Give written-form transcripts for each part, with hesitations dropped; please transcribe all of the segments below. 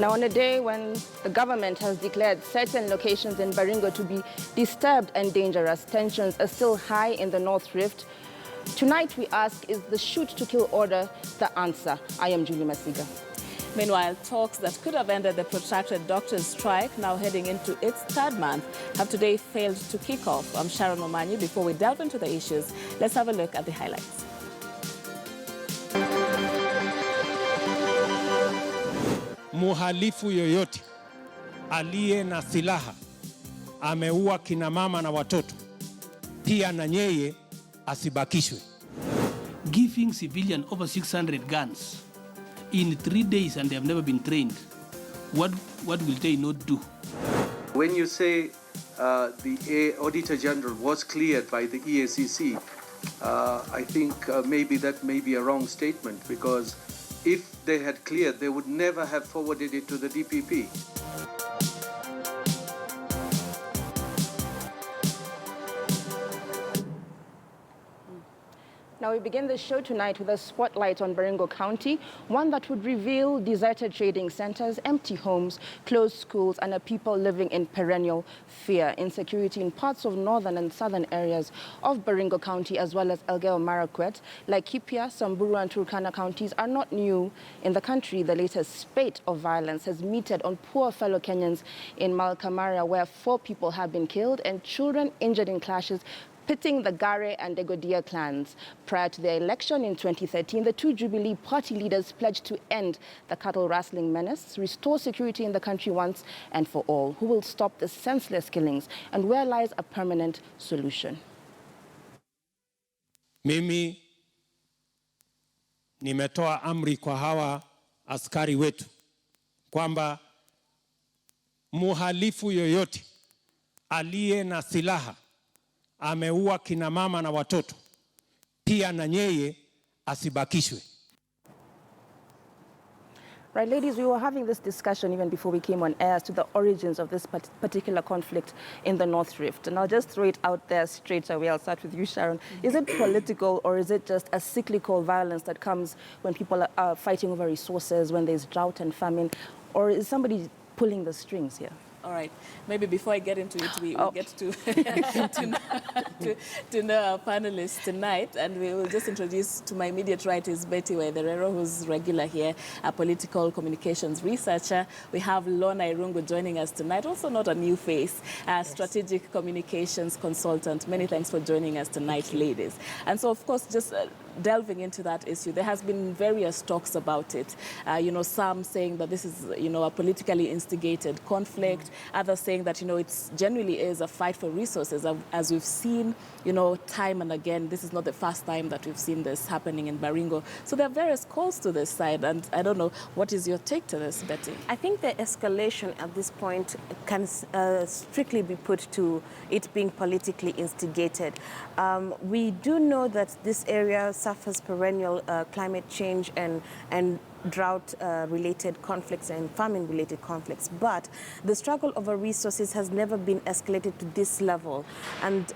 Now, on a day when the government has declared certain locations in Baringo to be disturbed and dangerous, tensions are still high in the North Rift. Tonight we ask, is the shoot-to-kill order the answer? I am Julie Masiga. Meanwhile, talks that could have ended the protracted doctors' strike, now heading into its third month, have today failed to kick off. I'm Sharon Momanyi. Before we delve into the issues, let's have a look at the highlights. Muhalifu yoyote aliye na silaha ameua kina mama na watoto, pia na yeye asibakishwe. Giving civilian over 600 guns in 3 days and they have never been trained, what will they not do? When you say the Auditor General was cleared by the EACC, I think maybe that may be a wrong statement, because if they had cleared, they would never have forwarded it to the DPP. Now, we begin the show tonight with a spotlight on Baringo County, one that would reveal deserted trading centers, empty homes, closed schools, and a people living in perennial fear. Insecurity in parts of northern and southern areas of Baringo County, as well as Elgeyo Marakwet, Laikipia, Samburu, and Turkana counties, are not new in the country. The latest spate of violence has meted on poor fellow Kenyans in Malkamaria, where 4 people have been killed and children injured in clashes pitting the Gare and Degodia clans. Prior to their election in 2013, the 2 Jubilee party leaders pledged to end the cattle rustling menace, restore security in the country once and for all. Who will stop the senseless killings, and where lies a permanent solution? Mimi nimetoa amri kwa hawa askari wetu kwamba muhalifu yoyote aliye na silaha ameua kina mama na watoto, pia na yeye asibakishwe. Right, ladies, we were having this discussion even before we came on air as to the origins of this particular conflict in the North Rift. And I'll just throw it out there straight away. I'll start with you, Sharon. Is it political, or is it just a cyclical violence that comes when people are fighting over resources, when there's drought and famine? Or is somebody pulling the strings here? All right. Maybe before I get into it, we get to know our panelists tonight. And we will just introduce, to my immediate right is Betty Waitherero, who's regular here, a political communications researcher. We have Lorna Irungu joining us tonight, also not a new face, strategic communications consultant. Many thanks for joining us tonight, ladies. And so, of course, just delving into that issue, there has been various talks about it. Some saying that this is, a politically instigated conflict. Others saying that, it genuinely is a fight for resources. As we've seen, time and again, this is not the first time that we've seen this happening in Baringo. So there are various calls to this side. And I don't know, what is your take to this, Betty? I think the escalation at this point can strictly be put to it being politically instigated. We do know that this area suffers perennial climate change and drought-related conflicts and famine-related conflicts. But the struggle over resources has never been escalated to this level. And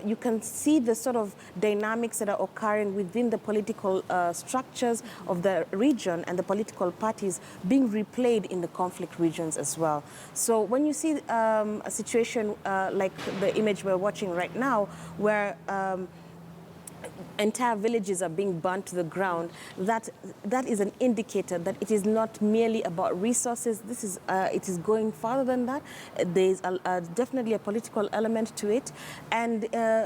you can see the sort of dynamics that are occurring within the political structures of the region and the political parties being replayed in the conflict regions as well. So when you see a situation like the image we're watching right now, where entire villages are being burnt to the ground, that is an indicator that it is not merely about resources. This is it is going farther than that. There is definitely a political element to it, and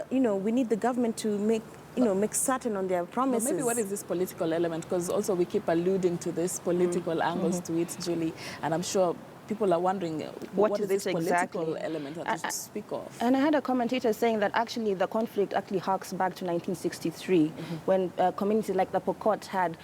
we need the government to make certain on their promises. Well, maybe what is this political element? Because also we keep alluding to this political angles to it, Julie, and I'm sure people are wondering what is this political element that you speak of. And I had a commentator saying that actually the conflict actually harks back to 1963, when communities like the Pokot had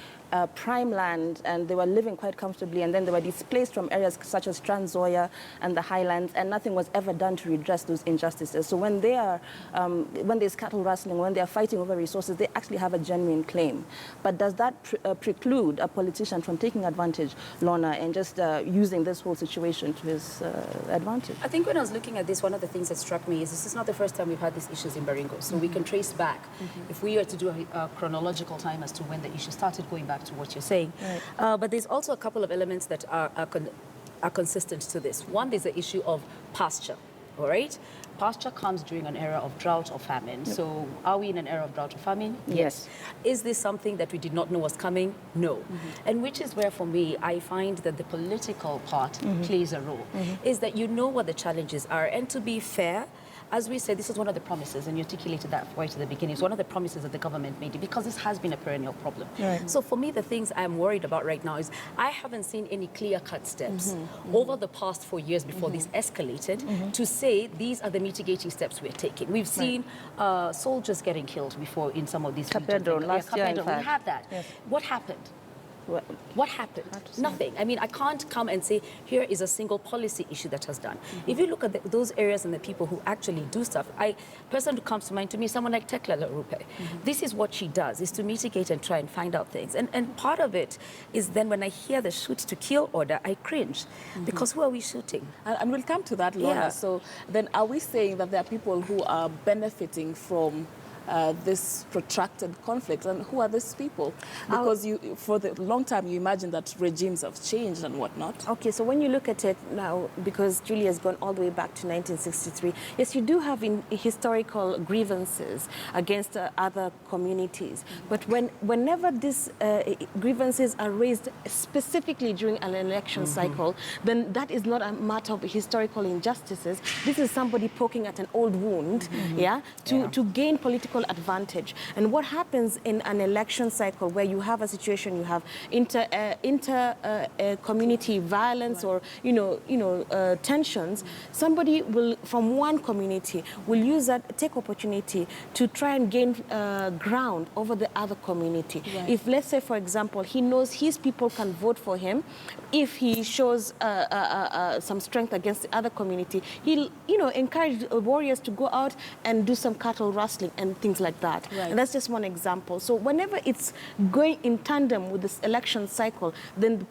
prime land and they were living quite comfortably, and then they were displaced from areas such as Trans Nzoia and the highlands, and nothing was ever done to redress those injustices. So when they are, when there's cattle rustling, when they are fighting over resources, they actually have a genuine claim. But does that preclude a politician from taking advantage, Lorna, and just using this whole situation to his advantage? I think when I was looking at this, one of the things that struck me is this is not the first time we've had these issues in Baringo. So we can trace back, if we were to do a chronological time as to when the issue started, going back to what you're saying. Right. But there's also a couple of elements that are are consistent to this. One, there's the issue of pasture, all right? Pasture comes during an era of drought or famine. Yep. So are we in an era of drought or famine? Yes. Is this something that we did not know was coming? No. And which is where, for me, I find that the political part plays a role, is that you know what the challenges are. And to be fair, as we said, this is one of the promises, and you articulated that right at the beginning. It's one of the promises that the government made, because this has been a perennial problem. Right. So for me, the things I'm worried about right now is I haven't seen any clear-cut steps over the past 4 years before this escalated to say these are the mitigating steps we're taking. We've seen soldiers getting killed before in some of these regions. Last year, in fact. We had that. Yes. What happened? What happened? Nothing. I mean, I can't come and say, here is a single policy issue that has done. If you look at those areas and the people who actually do stuff, person who comes to mind to me is someone like Tekla Larupe. This is what she does, is to mitigate and try and find out things. And part of it is then when I hear the shoot to kill order, I cringe. Because who are we shooting? And we'll come to that, Lorna. Yeah. So then are we saying that there are people who are benefiting from this protracted conflict, and who are these people? Because for the long time, you imagine that regimes have changed and whatnot. Okay, so when you look at it now, because Julie has gone all the way back to 1963, yes, you do have historical grievances against other communities. But whenever these grievances are raised specifically during an election cycle, then that is not a matter of historical injustices. This is somebody poking at an old wound, to gain political advantage. And what happens in an election cycle where you have a situation, you have community violence or tensions, somebody will from one community will use that, take opportunity to try and gain ground over the other community. Right. If, let's say, for example, he knows his people can vote for him, if he shows some strength against the other community, he'll encourage warriors to go out and do some cattle rustling and things like that. Right. And that's just one example. So whenever it's going in tandem with this election cycle, then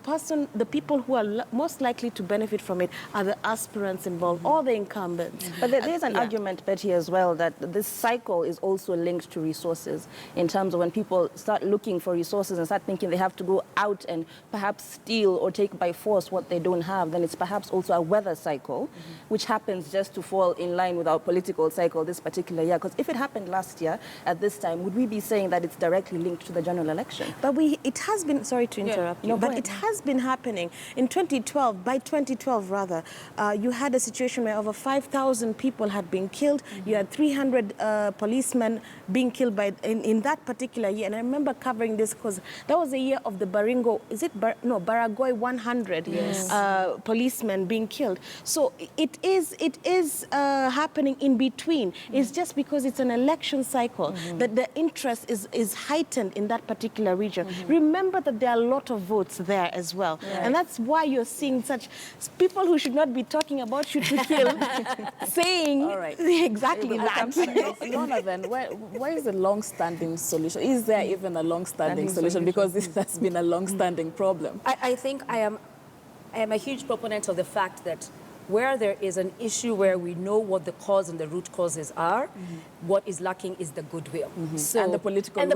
the people who are most likely to benefit from it are the aspirants involved or the incumbents. But there's an argument, Betty, as well, that this cycle is also linked to resources, in terms of when people start looking for resources and start thinking they have to go out and perhaps steal or take by force what they don't have, then it's perhaps also a weather cycle, which happens just to fall in line with our political cycle this particular year. Because if it happened last year at this time, would we be saying that it's directly linked to the general election? But it has been, sorry to interrupt you, but it has been happening. In 2012, by 2012 rather, you had a situation where over 5,000 people had been killed. You had 300 policemen being killed in that particular year. And I remember covering this because that was the year of the Baringo, Baragoi 100 policemen being killed. So it is happening in between. It's just because it's an election cycle that the interest is heightened in that particular region. Remember that there are a lot of votes there as well. Right. And that's why you're seeing such people who should not be talking about shoot to kill saying exactly that. Lorna, then, where is the long-standing solution? Is there even a long-standing solution? Because this has been a long-standing problem. I think I am a huge proponent of the fact that where there is an issue where we know what the cause and the root causes are, what is lacking is the goodwill. So, and the political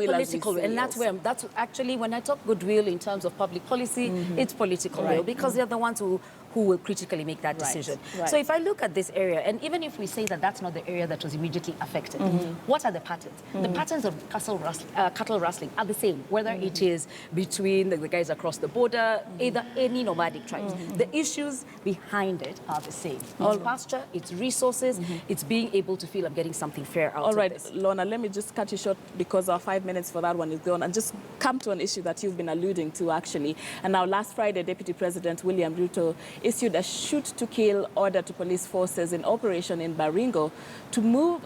will. And that's actually, when I talk goodwill in terms of public policy, it's political will, because they're the ones who will critically make that decision. Right. So if I look at this area, and even if we say that that's not the area that was immediately affected, what are the patterns? The patterns of cattle rustling are the same, whether it is between the guys across the border, either any nomadic tribes. The issues behind it are the same. It's pasture, it's resources, it's being able to feel I'm getting something fair out of this. Lorna, let me just cut you short because our 5 minutes for that one is gone, and just come to an issue that you've been alluding to, actually. And now, last Friday, Deputy President William Ruto issued a shoot-to-kill order to police forces in operation in Baringo to move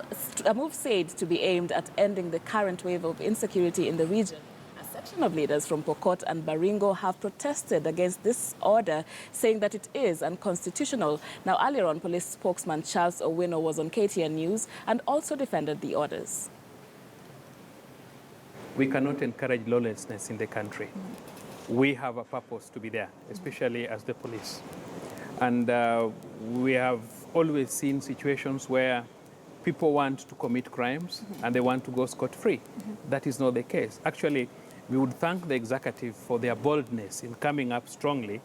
said to be aimed at ending the current wave of insecurity in the region. A section of leaders from Pokot and Baringo have protested against this order, saying that it is unconstitutional. Now, earlier on, police spokesman Charles Owino was on KTN News and also defended the orders. We cannot encourage lawlessness in the country. We have a purpose to be there, especially as the police. And we have always seen situations where people want to commit crimes and they want to go scot-free. That is not the case. Actually, we would thank the executive for their boldness in coming up strongly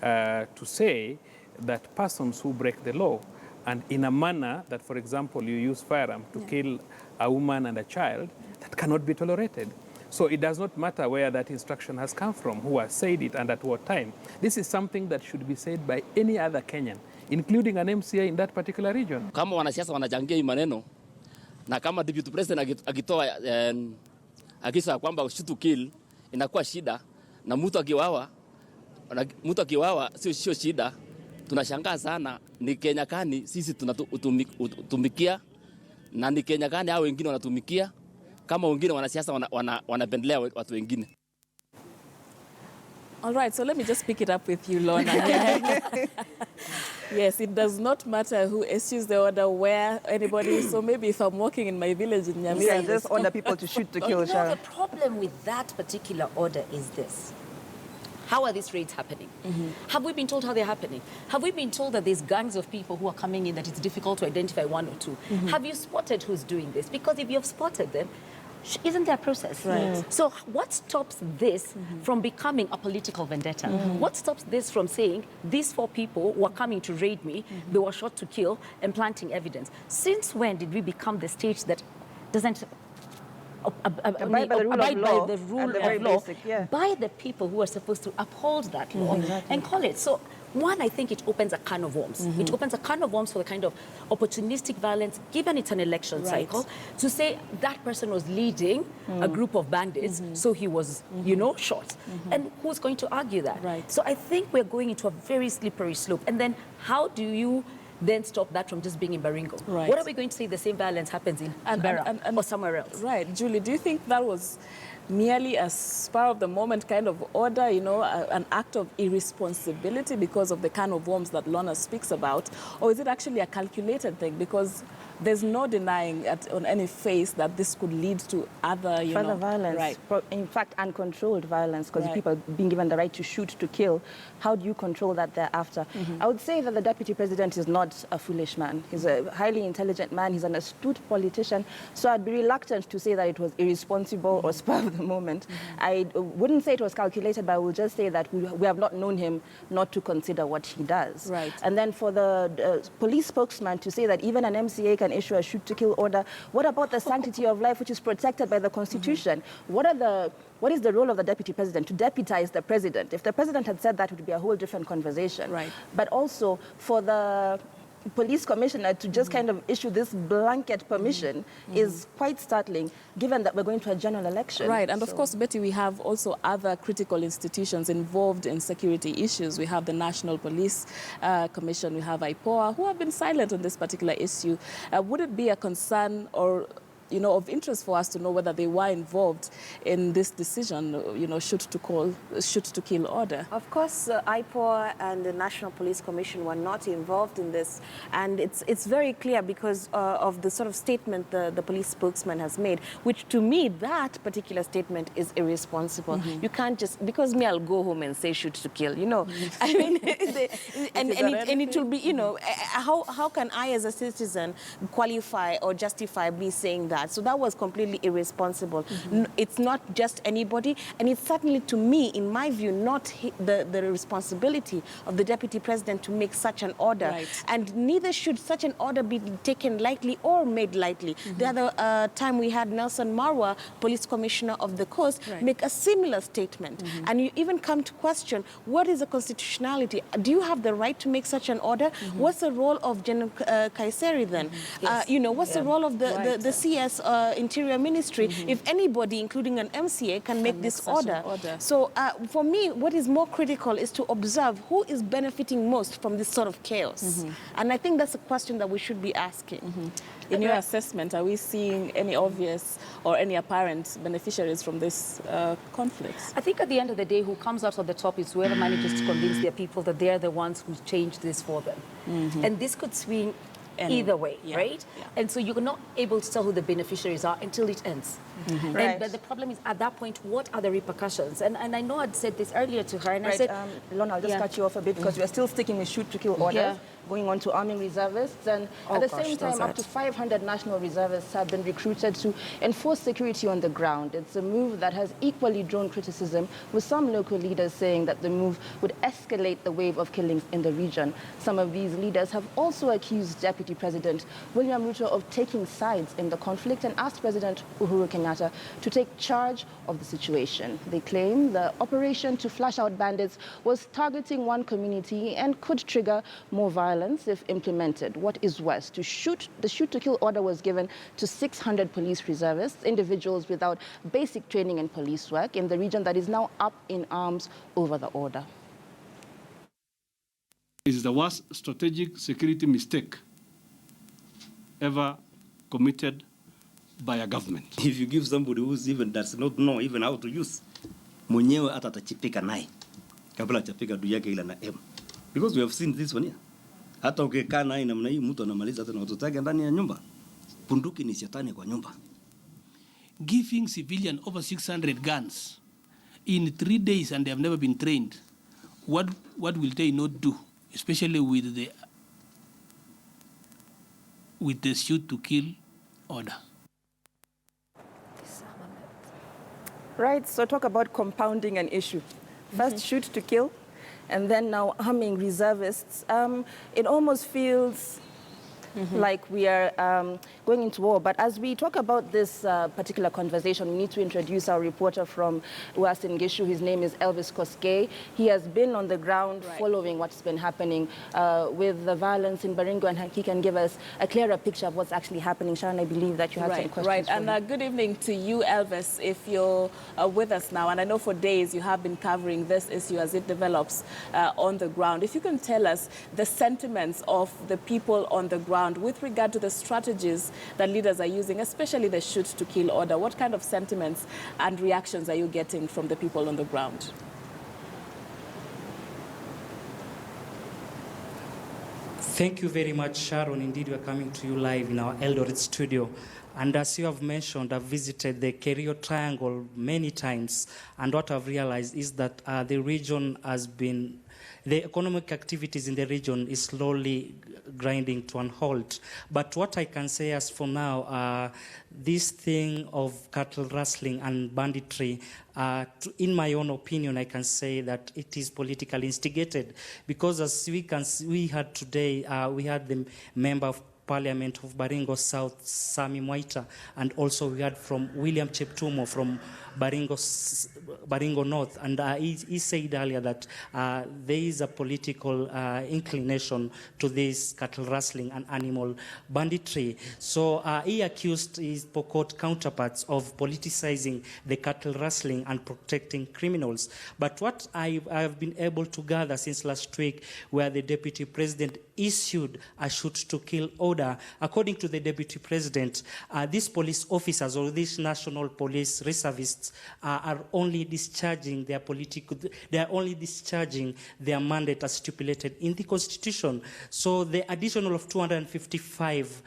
to say that persons who break the law and in a manner that, for example, you use firearm to kill a woman and a child, that cannot be tolerated. So it does not matter where that instruction has come from, who has said it and at what time. This is something that should be said by any other Kenyan, including an MCA in that particular region. Kama wanasiasa wanachangia hii maneno na kama deputy president akitoa akisa kwamba shoot to kill inakuwa shida na mtu akiwawa sio shida, tunashangaa sana. Ni Kenya gani sisi tunatumikia na ni Kenya gani hao wengine wanatumikia kama wengine wanasiasa wanapendelea watu wengine. All right, so let me just pick it up with you, Lorna. Yes, it does not matter who issues the order, where anybody. So maybe if I'm walking in my village in Nyamira, you just order people to shoot to kill. You know, the problem with that particular order is this. How are these raids happening? Have we been told how they're happening? Have we been told that there's gangs of people who are coming in, that it's difficult to identify one or two? Have you spotted who's doing this? Because if you've spotted them, isn't there a process? Right. So what stops this from becoming a political vendetta? What stops this from saying these 4 people were coming to raid me, they were shot to kill, and planting evidence? Since when did we become the state that doesn't abide by the rule of law, by the people who are supposed to uphold that law and call it? So one, I think it opens a can of worms. It opens a can of worms for the kind of opportunistic violence, given it's an election cycle, to say that person was leading a group of bandits, so he was, you know, shot. And who's going to argue that? Right. So I think we're going into a very slippery slope. And then how do you then stop that from just being in Baringo? Right. What are we going to say the same violence happens in Beira or somewhere else? Right. Julie, do you think that was merely a spur of the moment kind of order, you know, an act of irresponsibility because of the kind of worms that Lorna speaks about? Or is it actually a calculated thing? Because there's no denying on any face that this could lead to other, further violence. Right. In fact, uncontrolled violence, because people being given the right to shoot, to kill. How do you control that thereafter? I would say that the deputy president is not a foolish man. He's a highly intelligent man. He's an astute politician. So I'd be reluctant to say that it was irresponsible or spur of the moment. I wouldn't say it was calculated, but I will just say that we have not known him not to consider what he does. Right. And then for the police spokesman to say that even an MCA can issue a shoot-to-kill order, what about the sanctity of life, which is protected by the Constitution? What is the role of the deputy president? To deputize the president. If the president had said that, it would be a whole different conversation. Right. But also for the police commissioner to just kind of issue this blanket permission is quite startling, given that we're going to a general election. Right, and of course, Betty, we have also other critical institutions involved in security issues. We have the National Police Commission, we have IPOA, who have been silent on this particular issue. Would it be a concern or of interest for us to know whether they were involved in this decision, shoot to kill order? Of course, IPOA and the National Police Commission were not involved in this, and it's very clear because of the sort of statement the police spokesman has made, which to me, that particular statement is irresponsible. You can't just, because I'll go home and say shoot to kill, I mean, and it will be, how can I as a citizen qualify or justify me saying that? So that was completely irresponsible. It's not just anybody, and it's certainly, to me, in my view, not the responsibility of the deputy president to make such an order. Right. And neither should such an order be taken lightly or made lightly. The other time we had Nelson Marwa, police commissioner of the coast, make a similar statement. And you even come to question, what is the constitutionality? Do you have the right to make such an order? What's the role of General Kaiseri then? Yes. What's the role of the CS Interior Ministry, if anybody, including an MCA, can make this order? So for me, what is more critical is to observe who is benefiting most from this sort of chaos. And I think that's a question that we should be asking. In your assessment, are we seeing any obvious or any apparent beneficiaries from this conflict? I think at the end of the day, who comes out on the top is whoever manages to convince their people that they're the ones who changed this for them. And this could swing either way, right? Yeah. And so you're not able to tell who the beneficiaries are until it ends. Right. But the problem is, at that point, what are the repercussions? And I know I'd said this earlier to her, and I said... Lorna, I'll just cut you off a bit, because we're still sticking with shoot-to-kill orders. going on to arming reservists. And at the same time, up to 500 national reservists have been recruited to enforce security on the ground. It's a move that has equally drawn criticism, with some local leaders saying that the move would escalate the wave of killings in the region. Some of these leaders have also accused Deputy President William Ruto of taking sides in the conflict and asked President Uhuru Kenyatta to take charge of the situation. They claim the operation to flush out bandits was targeting one community and could trigger more violence if implemented. What is worse, the shoot-to-kill order was given to 600 police reservists, individuals without basic training in police work in the region that is now up in arms over the order. It is the worst strategic security mistake ever committed by a government. If you give somebody who does not know even how to use, mwenyewe hata atachipika naye kabla hajapika du yake ila na M. Because we have seen this one here. Hata ukikaa naye namna hii mtu anamaliza hata na watoto wake ndani ya nyumba. Bunduki ni shetani kwa nyumba. Giving civilian over 600 guns in 3 days and they have never been trained, what will they not do, especially with the shoot-to-kill order? Right, so talk about compounding an issue. First shoot to kill, and then now arming reservists. It almost feels like we are going into war. But as we talk about this particular conversation, we need to introduce our reporter from Uasin Gishu. His name is Elvis Koskei. He has been on the ground following what's been happening with the violence in Baringo, and he can give us a clearer picture of what's actually happening. Sharon, I believe that you had some questions. Right, and good evening to you, Elvis, if you're with us now. And I know for days you have been covering this issue as it develops on the ground. If you can tell us the sentiments of the people on the ground with regard to the strategies that leaders are using, especially the shoot-to-kill order. What kind of sentiments and reactions are you getting from the people on the ground? Thank you very much, Sharon. Indeed, we are coming to you live in our Eldoret studio. And as you have mentioned, I've visited the Kerio Triangle many times. And what I've realized is that the region has been, the economic activities in the region is slowly grinding to a halt. But what I can say as for now, this thing of cattle rustling and banditry, in my own opinion, I can say that it is politically instigated. Because as we had today, we had the member of Parliament of Baringo South, Sami Mwaita, and also we had from William Cheptumo from Baringo North, and he said earlier that there is a political inclination to this cattle rustling and animal banditry. So he accused his Pokot counterparts of politicizing the cattle rustling and protecting criminals. But what I've been able to gather since last week, where the Deputy President issued a shoot-to-kill order, according to the Deputy President, these police officers or these national police reservists are only discharging their mandate as stipulated in the Constitution. So the additional of 255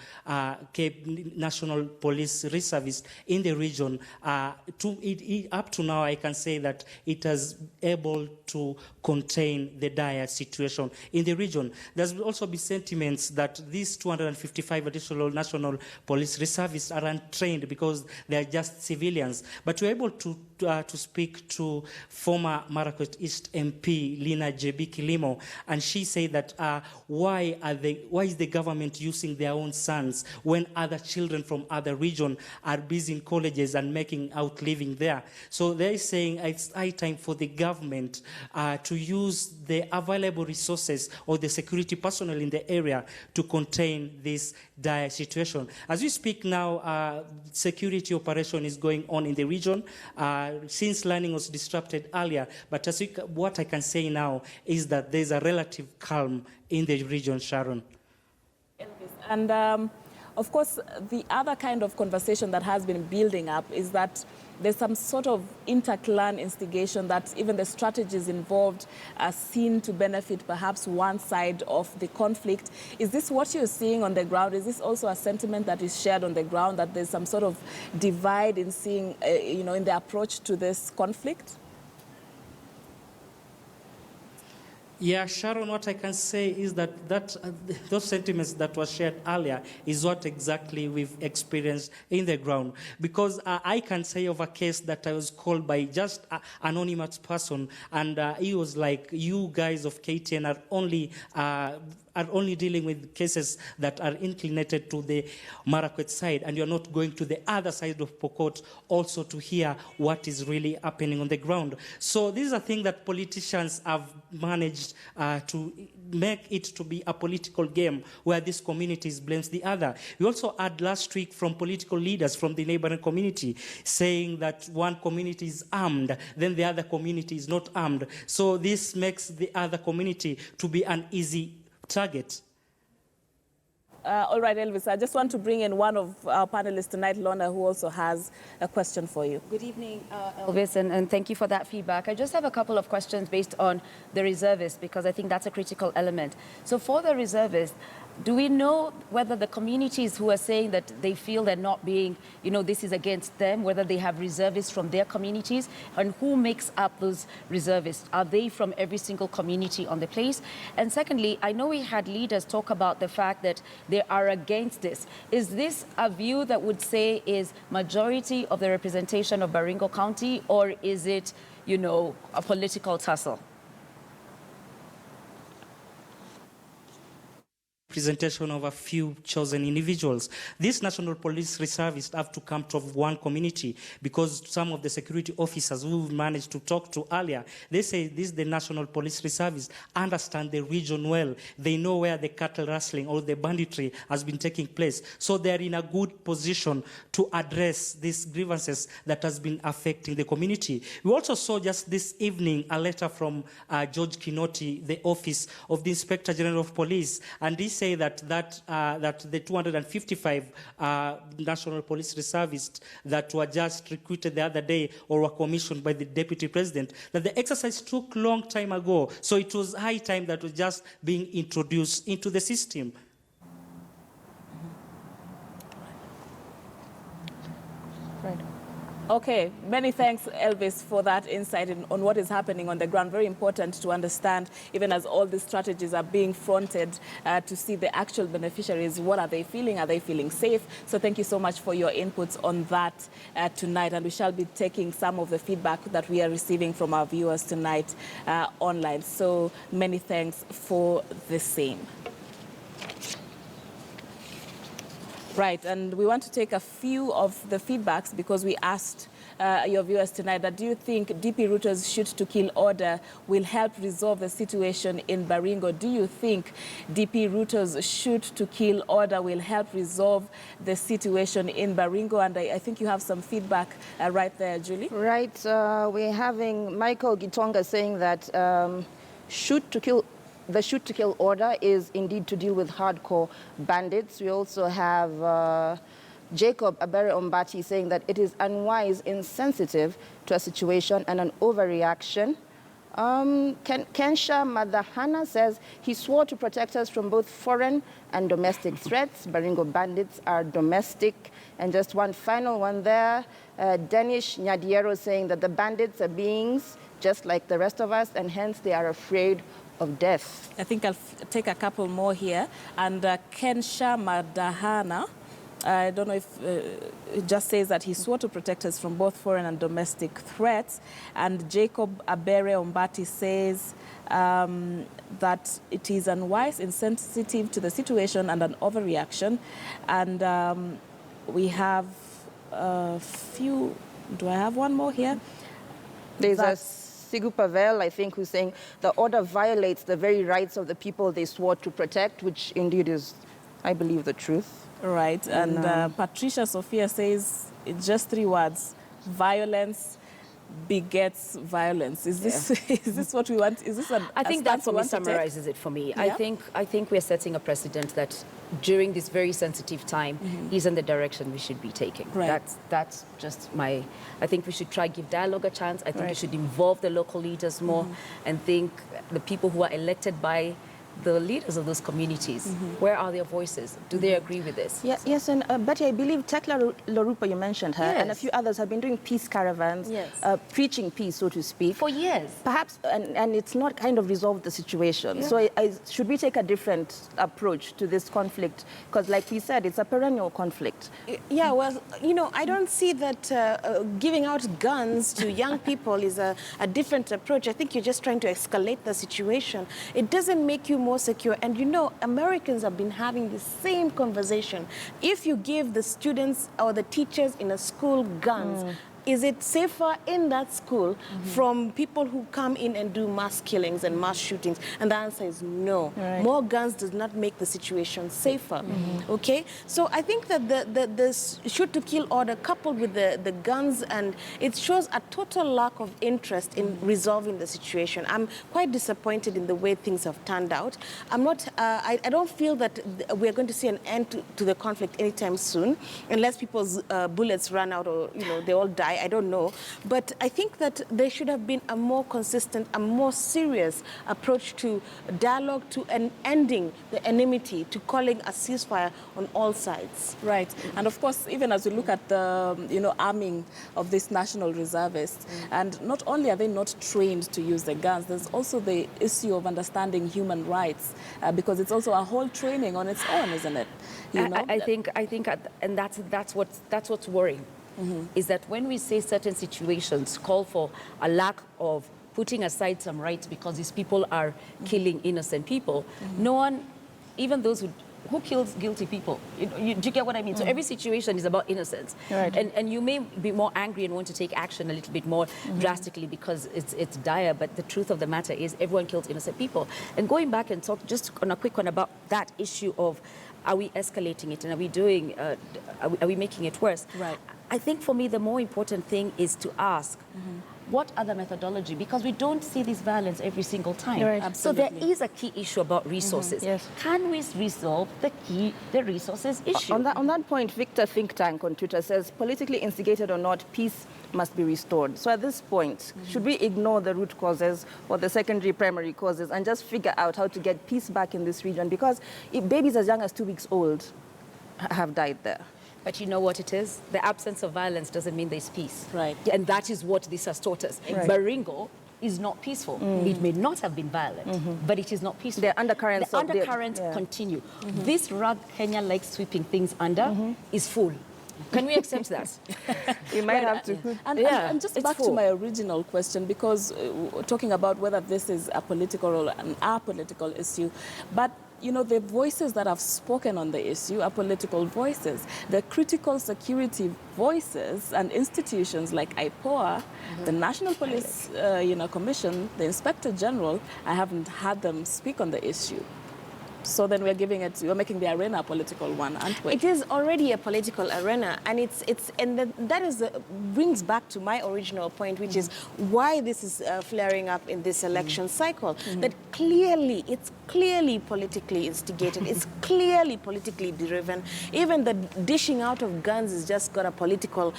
national police reservists in the region, up to now, I can say that it has able to contain the dire situation in the region. There's also been sentiments that these 255 additional national police reservists are untrained because they are just civilians. But we're able to speak to former Marakwet East MP Lina J.B. Kilimo, and she said that why is the government using their own sons when other children from other regions are busy in colleges and making out living there? So they're saying it's high time for the government to use the available resources or the security personnel in the area to contain this dire situation. As we speak now, security operation is going on in the region since learning was disrupted earlier. But what I can say now is that there's a relative calm in the region, Sharon. And of course, the other kind of conversation that has been building up is that there's some sort of inter-clan instigation that even the strategies involved are seen to benefit perhaps one side of the conflict. Is this what you're seeing on the ground? Is this also a sentiment that is shared on the ground, that there's some sort of divide in seeing, in the approach to this conflict? Yeah, Sharon, what I can say is that, those sentiments that were shared earlier is what exactly we've experienced in the ground. Because I can say of a case that I was called by just an anonymous person, and he was like, you guys of KTN are only dealing with cases that are inclinated to the Marakwet side, and you're not going to the other side of Pokot also to hear what is really happening on the ground. So this is a thing that politicians have managed to make it to be a political game where this communities blames the other. We also had last week from political leaders from the neighboring community saying that one community is armed, then the other community is not armed. So this makes the other community to be an easy target. All right, Elvis, I just want to bring in one of our panelists tonight, Lorna, who also has a question for you. Good evening, Elvis, and thank you for that feedback. I just have a couple of questions based on the reservists, because I think that's a critical element. So for the reservists, do we know whether the communities who are saying that they feel they're not being, this is against them, whether they have reservists from their communities, and who makes up those reservists? Are they from every single community on the place? And secondly, I know we had leaders talk about the fact that they are against this. Is this a view that would say is majority of the representation of Baringo County, or is it, a political tussle? Presentation of a few chosen individuals. These National Police Reservists have to come to one community, because some of the security officers who we've managed to talk to earlier, they say the National Police Reservists understand the region well. They know where the cattle rustling or the banditry has been taking place. So they're in a good position to address these grievances that has been affecting the community. We also saw just this evening a letter from George Kinoti, the Office of the Inspector General of Police, and he say that the 255 National Police Reservists that were just recruited the other day or were commissioned by the Deputy President, that the exercise took long time ago. So it was high time that was just being introduced into the system. Right. Okay, many thanks, Elvis, for that insight on what is happening on the ground. Very important to understand, even as all these strategies are being fronted, to see the actual beneficiaries. What are they feeling? Are they feeling safe? So thank you so much for your inputs on that tonight. And we shall be taking some of the feedback that we are receiving from our viewers tonight online. So many thanks for the same. Right, and we want to take a few of the feedbacks, because we asked your viewers tonight that, do you think DP Ruto's shoot-to-kill order will help resolve the situation in Baringo? Do you think DP Ruto's shoot-to-kill order will help resolve the situation in Baringo? And I think you have some feedback right there, Julie. Right, we're having Michael Gitonga saying that the shoot-to-kill order is indeed to deal with hardcore bandits. We also have Jacob Abere Ombati saying that it is unwise, insensitive to a situation and an overreaction. Kensha Madahana says he swore to protect us from both foreign and domestic threats. Baringo bandits are domestic. And just one final one there, Danish Nyadiero saying that the bandits are beings just like the rest of us, and hence they are afraid of death. I think I'll take a couple more here. And Kensha Madahana, I don't know if it just says that he swore to protect us from both foreign and domestic threats. And Jacob Abere Ombati says that it is unwise, insensitive to the situation and an overreaction. And we have a few, do I have one more here? There's a Sigu Pavel, I think, who's saying the order violates the very rights of the people they swore to protect, which indeed is, I believe, the truth. Right, and Patricia Sophia says, it's just 3 words, violence begets violence. Is this is this what we want? Is this I think that's what summarizes it for me. Yeah? I think we're setting a precedent that during this very sensitive time is in the direction we should be taking. Right. That's just my. I think we should try give dialogue a chance. I think we should involve the local leaders more, and think the people who are elected by the leaders of those communities, where are their voices? Do they agree with this? Yes, and Betty, I believe Tekla Lorupa, you mentioned her, and a Yes. few others have been doing peace caravans, Yes. preaching peace, so to speak. For years. Perhaps, and it's not kind of resolved the situation. Yeah. So should we take a different approach to this conflict? Because like we said, it's a perennial conflict. Yeah, well, you know, I don't see that giving out guns to young people is a different approach. I think you're just trying to escalate the situation. It doesn't make you more secure. And you know, Americans have been having the same conversation. If you give the students or the teachers in a school guns, is it safer in that school from people who come in and do mass killings and mass shootings? And the answer is no. Right. More guns does not make the situation safer. Okay? So I think that the shoot to kill order coupled with the guns, and it shows a total lack of interest in resolving the situation. I'm quite disappointed in the way things have turned out. I'm not, I don't feel that we're going to see an end to the conflict anytime soon, unless people's bullets run out or, you know, they all die. I don't know. But I think that there should have been a more consistent, a more serious approach to dialogue, to ending the enmity, to calling a ceasefire on all sides. Right. And of course, even as we look at the, you know, arming of these national reservists, and not only are they not trained to use the guns, there's also the issue of understanding human rights, because it's also a whole training on its own, isn't it? You know? I think, and that's what's worrying. Is that when we say certain situations call for a lack of putting aside some rights because these people are killing innocent people, no one, even those who kills guilty people, do you get what I mean? So every situation is about innocence. Right. And you may be more angry and want to take action a little bit more drastically because it's dire, but the truth of the matter is everyone kills innocent people. And going back and talk just on a quick one about that issue of, are we escalating it and are we doing, are we making it worse? Right. I think for me, the more important thing is to ask, what other methodology? Because we don't see this violence every single time. Right. So there is a key issue about resources. Yes. Can we resolve the resources issue? On that point, Victor Think Tank on Twitter says, politically instigated or not, peace must be restored. So at this point, should we ignore the root causes or the secondary primary causes and just figure out how to get peace back in this region? Because if babies as young as 2 weeks old have died there. But you know what it is? The absence of violence doesn't mean there's peace. Right. And that is what this has taught us. Right. Baringo is not peaceful. It may not have been violent, but it is not peaceful. The undercurrents The of the- undercurrents yeah. continue. This rug Kenya likes sweeping things under is full. Can we accept that? We might have to. And just it's back to full. my original question, because talking about whether this is a political or an apolitical issue, but you know, the voices that have spoken on the issue are political voices. The critical security voices and institutions like IPOA, the National Police Commission, the Inspector General, I haven't had them speak on the issue. So then we're making the arena a political one, aren't we? It is already a political arena, and that brings back to my original point, which is why this is flaring up in this election cycle. That it's clearly politically instigated. It's clearly politically driven. Even the dishing out of guns has just got a political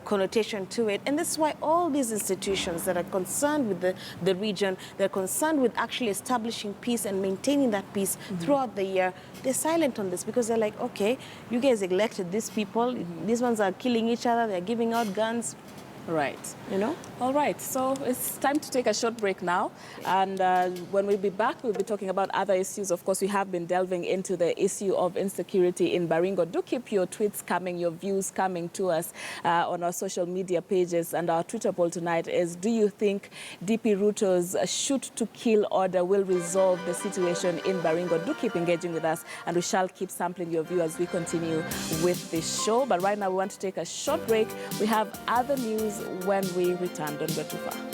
connotation to it, and this is why all these institutions that are concerned with the region, they're concerned with actually establishing peace and maintaining that peace throughout the year, they're silent on this because they're like, okay, you guys elected these people, these ones are killing each other, they're giving out guns. Right. You know? All right. So it's time to take a short break now. And when we'll be back, we'll be talking about other issues. Of course, we have been delving into the issue of insecurity in Baringo. Do keep your tweets coming, your views coming to us on our social media pages. And our Twitter poll tonight is, do you think DP Ruto's shoot-to-kill order will resolve the situation in Baringo? Do keep engaging with us, and we shall keep sampling your view as we continue with this show. But right now, we want to take a short break. We have other news when we return. Don't go too far.